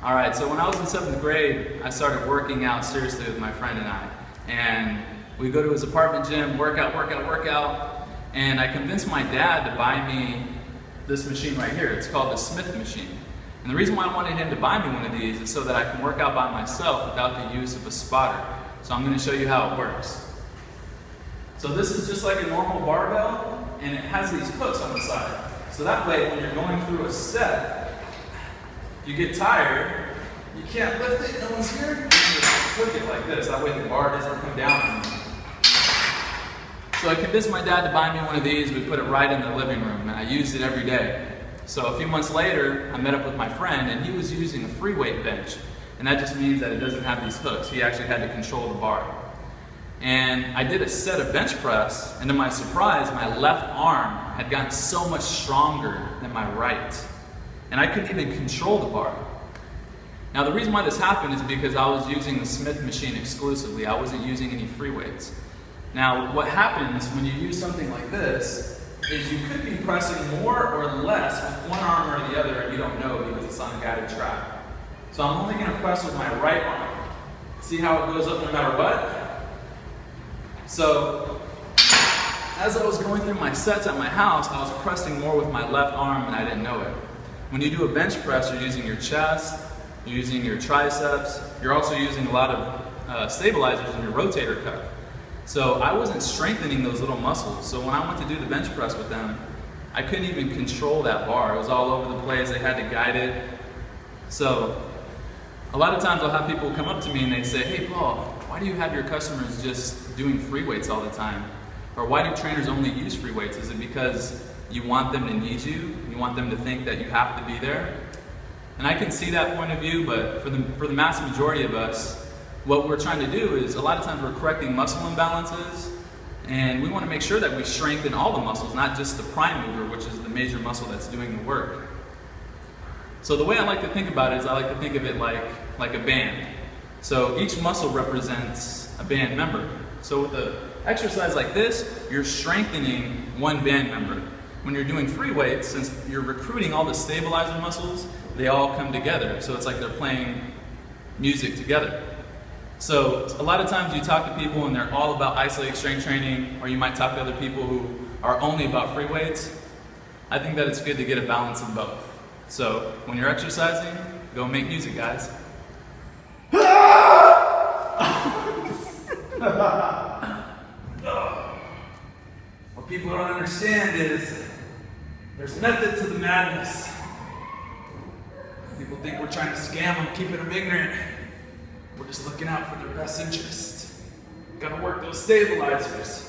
All right, so when I was in 7th grade, I started working out seriously with my friend and I. And we go to his apartment gym, work out, and I convinced my dad to buy me this machine right here. It's called the Smith machine. And the reason why I wanted him to buy me one of these is so that I can work out by myself without the use of a spotter. So I'm going to show you how it works. So this is just like a normal barbell, and it has these hooks on the side. So that way, when you're going through a set, you get tired, you can't lift it, no one's here, you can just hook it like this. That way the bar doesn't come down on you. So I convinced my dad to buy me one of these. We put it right in the living room, and I used it every day. So a few months later, I met up with my friend, and he was using a free weight bench. And that just means that it doesn't have these hooks. He actually had to control the bar. And I did a set of bench press, and to my surprise, my left arm had gotten so much stronger than my right. And I couldn't even control the bar. Now the reason why this happened is because I was using the Smith machine exclusively. I wasn't using any free weights. Now what happens when you use something like this is you could be pressing more or less with one arm or the other, and you don't know because it's on a guided track. So I'm only going to press with my right arm. See how it goes up no matter what? So as I was going through my sets at my house, I was pressing more with my left arm and I didn't know it. When you do a bench press, you're using your chest, you're using your triceps, you're also using a lot of stabilizers in your rotator cuff. So I wasn't strengthening those little muscles. So when I went to do the bench press with them, I couldn't even control that bar. It was all over the place, they had to guide it. So a lot of times I'll have people come up to me and they say, "Hey Paul, why do you have your customers just doing free weights all the time? Or why do trainers only use free weights? Is it because you want them to need you? You want them to think that you have to be there?" And I can see that point of view, but for the mass majority of us, what we're trying to do is a lot of times we're correcting muscle imbalances, and we want to make sure that we strengthen all the muscles, not just the prime mover, which is the major muscle that's doing the work. So the way I like to think about it is I like to think of it like a band. So each muscle represents a band member. So with an exercise like this, you're strengthening one band member. When you're doing free weights, since you're recruiting all the stabilizer muscles, they all come together. So it's like they're playing music together. So a lot of times you talk to people and they're all about isolated strength training, or you might talk to other people who are only about free weights. I think that it's good to get a balance of both. So when you're exercising, go make music, guys. What people don't understand is there's method to the madness. People think we're trying to scam them, keeping them ignorant. We're just looking out for their best interest. Gotta work those stabilizers.